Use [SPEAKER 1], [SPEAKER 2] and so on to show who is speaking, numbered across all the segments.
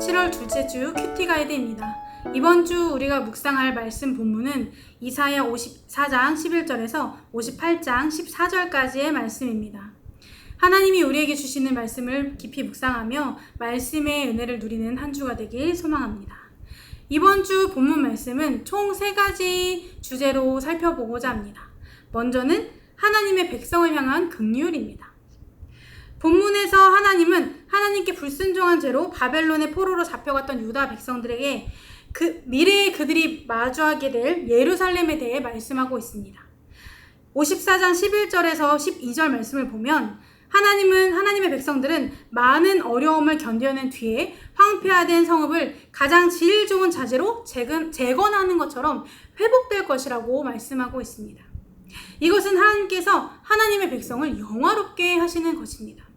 [SPEAKER 1] 7월 둘째 주 큐티 가이드입니다. 이번 주 우리가 묵상할 말씀 본문은 이사야 54장 11절에서 58장 14절까지의 말씀입니다. 하나님이 우리에게 주시는 말씀을 깊이 묵상하며 말씀의 은혜를 누리는 한 주가 되길 소망합니다. 이번 주 본문 말씀은 총 3가지 주제로 살펴보고자 합니다. 먼저는 하나님의 백성을 향한 긍휼입니다. 본문에서 하나님은 하나님께 불순종한 죄로 바벨론의 포로로 잡혀갔던 유다 백성들에게 미래에 그들이 마주하게 될 예루살렘에 대해 말씀하고 있습니다. 54장 11절에서 12절 말씀을 보면 하나님의 백성들은 많은 어려움을 견뎌낸 뒤에 황폐화된 성읍을 가장 질 좋은 자재로 재건하는 것처럼 회복될 것이라고 말씀하고 있습니다. 이것은 하나님께서 하나님의 백성을 영화롭게 하시는 것입니다.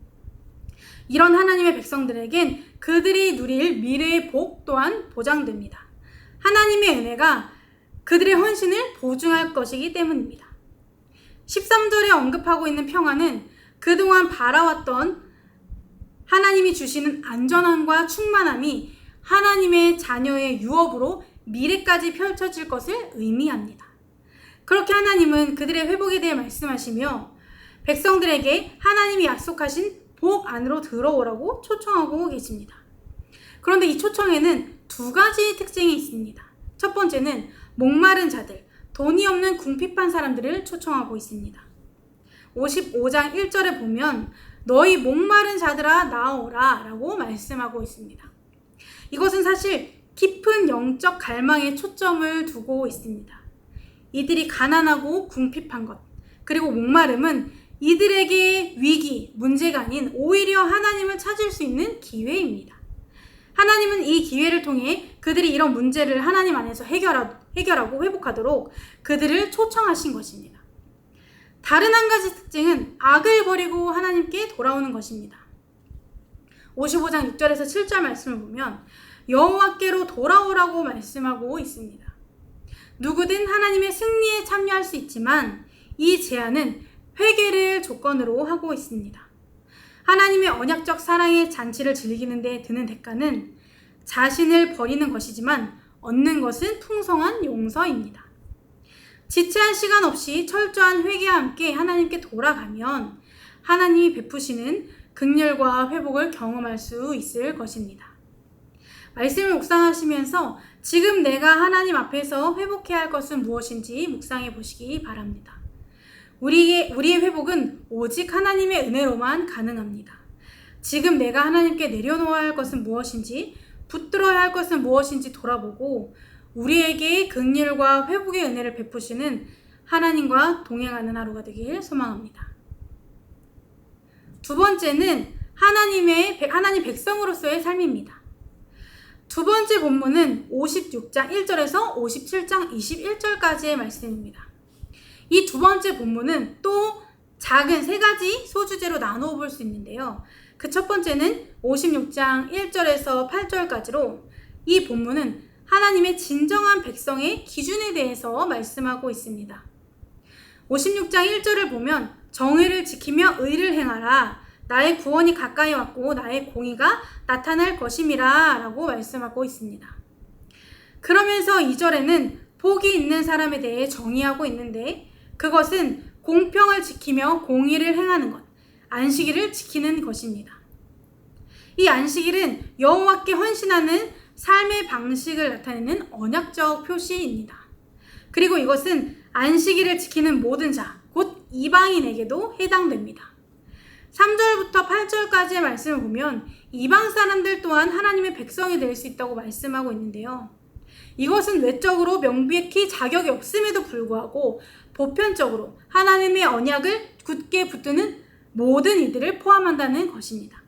[SPEAKER 1] 이런 하나님의 백성들에겐 그들이 누릴 미래의 복 또한 보장됩니다. 하나님의 은혜가 그들의 헌신을 보증할 것이기 때문입니다. 13절에 언급하고 있는 평안은 그동안 바라왔던 하나님이 주시는 안전함과 충만함이 하나님의 자녀의 유업으로 미래까지 펼쳐질 것을 의미합니다. 그렇게 하나님은 그들의 회복에 대해 말씀하시며 백성들에게 하나님이 약속하신 복 안으로 들어오라고 초청하고 계십니다. 그런데 이 초청에는 2가지 특징이 있습니다. 첫 번째는 목마른 자들, 돈이 없는 궁핍한 사람들을 초청하고 있습니다. 55장 1절에 보면 너희 목마른 자들아 나오라 라고 말씀하고 있습니다. 이것은 사실 깊은 영적 갈망에 초점을 두고 있습니다. 이들이 가난하고 궁핍한 것, 그리고 목마름은 이들에게 위기, 문제가 아닌 오히려 하나님을 찾을 수 있는 기회입니다. 하나님은 이 기회를 통해 그들이 이런 문제를 하나님 안에서 해결하고 회복하도록 그들을 초청하신 것입니다. 다른 한 가지 특징은 악을 버리고 하나님께 돌아오는 것입니다. 55장 6절에서 7절 말씀을 보면 여호와께로 돌아오라고 말씀하고 있습니다. 누구든 하나님의 승리에 참여할 수 있지만 이 제안은 회개를 조건으로 하고 있습니다. 하나님의 언약적 사랑의 잔치를 즐기는 데 드는 대가는 자신을 버리는 것이지만 얻는 것은 풍성한 용서입니다. 지체한 시간 없이 철저한 회개와 함께 하나님께 돌아가면 하나님이 베푸시는 긍휼과 회복을 경험할 수 있을 것입니다. 말씀을 묵상하시면서 지금 내가 하나님 앞에서 회복해야 할 것은 무엇인지 묵상해 보시기 바랍니다. 우리의 회복은 오직 하나님의 은혜로만 가능합니다. 지금 내가 하나님께 내려놓아야 할 것은 무엇인지, 붙들어야 할 것은 무엇인지 돌아보고 우리에게 긍휼과 회복의 은혜를 베푸시는 하나님과 동행하는 하루가 되길 소망합니다. 두 번째는 하나님 백성으로서의 삶입니다. 두 번째 본문은 56장 1절에서 57장 21절까지의 말씀입니다. 이 두 번째 본문은 또 작은 3가지 소주제로 나누어 볼 수 있는데요. 그 첫 번째는 56장 1절에서 8절까지로 이 본문은 하나님의 진정한 백성의 기준에 대해서 말씀하고 있습니다. 56장 1절을 보면 정의를 지키며 의를 행하라. 나의 구원이 가까이 왔고 나의 공의가 나타날 것임이라 라고 말씀하고 있습니다. 그러면서 2절에는 복이 있는 사람에 대해 정의하고 있는데 그것은 공평을 지키며 공의를 행하는 것, 안식일을 지키는 것입니다. 이 안식일은 여호와께 헌신하는 삶의 방식을 나타내는 언약적 표시입니다. 그리고 이것은 안식일을 지키는 모든 자, 곧 이방인에게도 해당됩니다. 3절부터 8절까지의 말씀을 보면 이방 사람들 또한 하나님의 백성이 될 수 있다고 말씀하고 있는데요. 이것은 외적으로 명백히 자격이 없음에도 불구하고 보편적으로 하나님의 언약을 굳게 붙드는 모든 이들을 포함한다는 것입니다.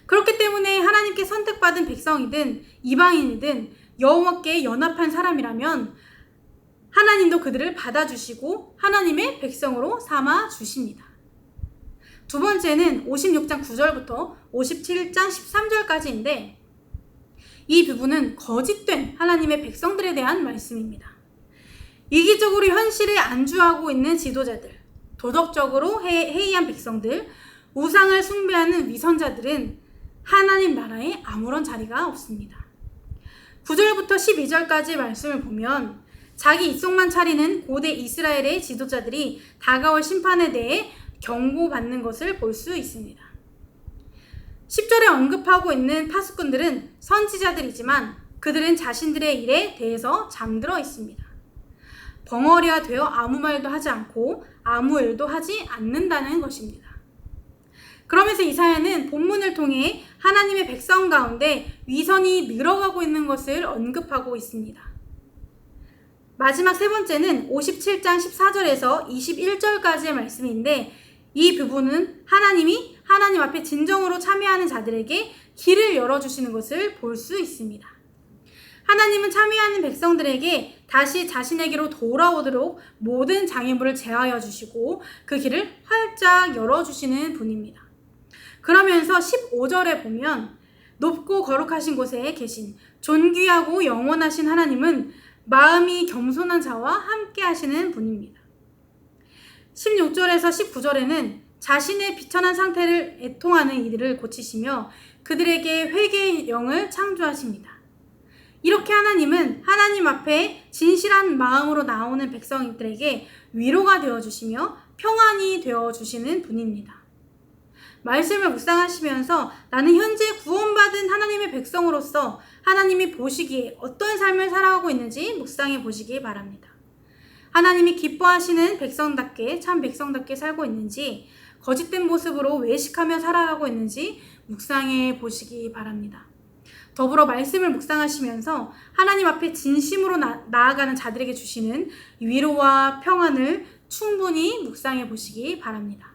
[SPEAKER 1] 그렇기 때문에 하나님께 선택받은 백성이든 이방인이든 여호와께 연합한 사람이라면 하나님도 그들을 받아주시고 하나님의 백성으로 삼아 주십니다. 두 번째는 56장 9절부터 57장 13절까지인데 이 부분은 거짓된 하나님의 백성들에 대한 말씀입니다. 이기적으로 현실에 안주하고 있는 지도자들, 도덕적으로 해이한 백성들, 우상을 숭배하는 위선자들은 하나님 나라에 아무런 자리가 없습니다. 9절부터 12절까지 말씀을 보면 자기 입속만 차리는 고대 이스라엘의 지도자들이 다가올 심판에 대해 경고받는 것을 볼 수 있습니다. 10절에 언급하고 있는 파수꾼들은 선지자들이지만 그들은 자신들의 일에 대해서 잠들어 있습니다. 벙어리가 되어 아무 말도 하지 않고 아무 일도 하지 않는다는 것입니다. 그러면서 이사야는 본문을 통해 하나님의 백성 가운데 위선이 늘어가고 있는 것을 언급하고 있습니다. 마지막 세 번째는 57장 14절에서 21절까지의 말씀인데 이 부분은 하나님이 하나님 앞에 진정으로 참여하는 자들에게 길을 열어주시는 것을 볼 수 있습니다. 하나님은 참여하는 백성들에게 다시 자신에게로 돌아오도록 모든 장애물을 제하여 주시고 그 길을 활짝 열어주시는 분입니다. 그러면서 15절에 보면 높고 거룩하신 곳에 계신 존귀하고 영원하신 하나님은 마음이 겸손한 자와 함께 하시는 분입니다. 16절에서 19절에는 자신의 비천한 상태를 애통하는 이들을 고치시며 그들에게 회개의 영을 창조하십니다. 이렇게 하나님은 하나님 앞에 진실한 마음으로 나오는 백성들에게 위로가 되어주시며 평안이 되어주시는 분입니다. 말씀을 묵상하시면서 나는 현재 구원받은 하나님의 백성으로서 하나님이 보시기에 어떤 삶을 살아가고 있는지 묵상해 보시기 바랍니다. 하나님이 기뻐하시는 백성답게 참 백성답게 살고 있는지 거짓된 모습으로 외식하며 살아가고 있는지 묵상해 보시기 바랍니다. 더불어 말씀을 묵상하시면서 하나님 앞에 진심으로 나아가는 자들에게 주시는 위로와 평안을 충분히 묵상해 보시기 바랍니다.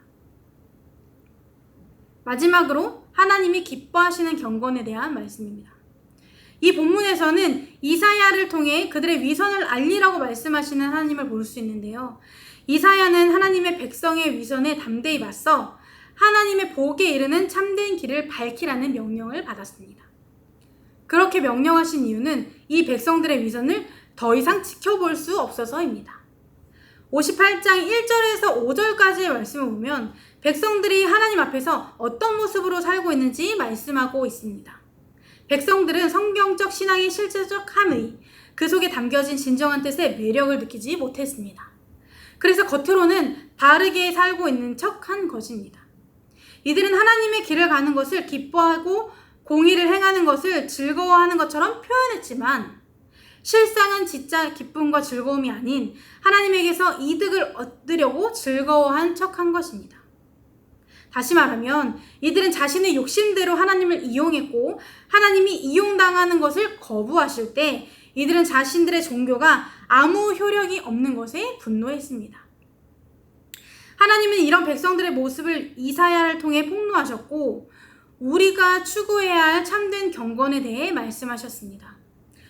[SPEAKER 1] 마지막으로 하나님이 기뻐하시는 경건에 대한 말씀입니다. 이 본문에서는 이사야를 통해 그들의 위선을 알리라고 말씀하시는 하나님을 볼 수 있는데요. 이사야는 하나님의 백성의 위선에 담대히 맞서 하나님의 복에 이르는 참된 길을 밝히라는 명령을 받았습니다. 그렇게 명령하신 이유는 이 백성들의 위선을 더 이상 지켜볼 수 없어서입니다. 58장 1절에서 5절까지의 말씀을 보면 백성들이 하나님 앞에서 어떤 모습으로 살고 있는지 말씀하고 있습니다. 백성들은 성경적 신앙의 실제적 함의, 그 속에 담겨진 진정한 뜻의 매력을 느끼지 못했습니다. 그래서 겉으로는 바르게 살고 있는 척한 것입니다. 이들은 하나님의 길을 가는 것을 기뻐하고 공의를 행하는 것을 즐거워하는 것처럼 표현했지만 실상은 진짜 기쁨과 즐거움이 아닌 하나님에게서 이득을 얻으려고 즐거워한 척한 것입니다. 다시 말하면 이들은 자신의 욕심대로 하나님을 이용했고 하나님이 이용당하는 것을 거부하실 때 이들은 자신들의 종교가 아무 효력이 없는 것에 분노했습니다. 하나님은 이런 백성들의 모습을 이사야를 통해 폭로하셨고 우리가 추구해야 할 참된 경건에 대해 말씀하셨습니다.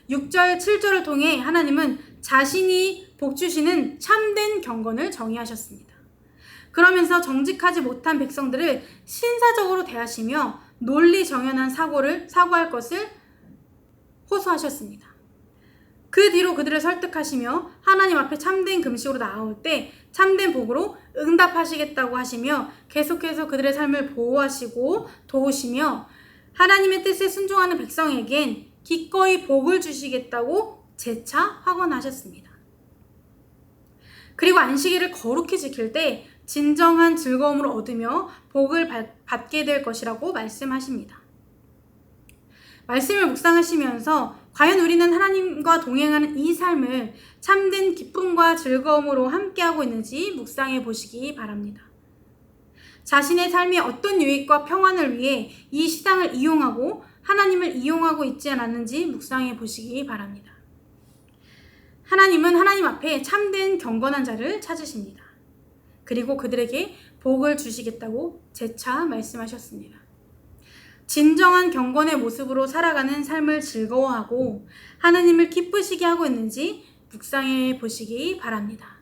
[SPEAKER 1] 6절, 7절을 통해 하나님은 자신이 복주시는 참된 경건을 정의하셨습니다. 그러면서 정직하지 못한 백성들을 신사적으로 대하시며 논리 정연한 사고할 것을 호소하셨습니다. 그 뒤로 그들을 설득하시며 하나님 앞에 참된 금식으로 나올 때 참된 복으로 응답하시겠다고 하시며 계속해서 그들의 삶을 보호하시고 도우시며 하나님의 뜻에 순종하는 백성에겐 기꺼이 복을 주시겠다고 재차 확언하셨습니다. 그리고 안식일을 거룩히 지킬 때 진정한 즐거움을 얻으며 복을 받게 될 것이라고 말씀하십니다. 말씀을 묵상하시면서 과연 우리는 하나님과 동행하는 이 삶을 참된 기쁨과 즐거움으로 함께하고 있는지 묵상해 보시기 바랍니다. 자신의 삶의 어떤 유익과 평안을 위해 이 시당을 이용하고 하나님을 이용하고 있지 않았는지 묵상해 보시기 바랍니다. 하나님은 하나님 앞에 참된 경건한 자를 찾으십니다. 그리고 그들에게 복을 주시겠다고 재차 말씀하셨습니다. 진정한 경건의 모습으로 살아가는 삶을 즐거워하고 하나님을 기쁘시게 하고 있는지 묵상해 보시기 바랍니다.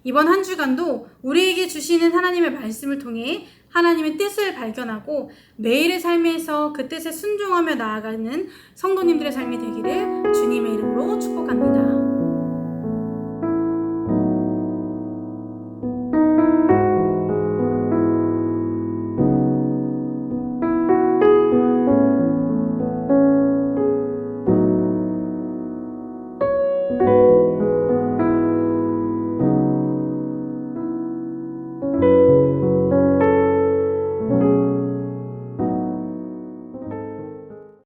[SPEAKER 1] 이번 한 주간도 우리에게 주시는 하나님의 말씀을 통해 하나님의 뜻을 발견하고 매일의 삶에서 그 뜻에 순종하며 나아가는 성도님들의 삶이 되기를 주님의 이름으로 축복합니다.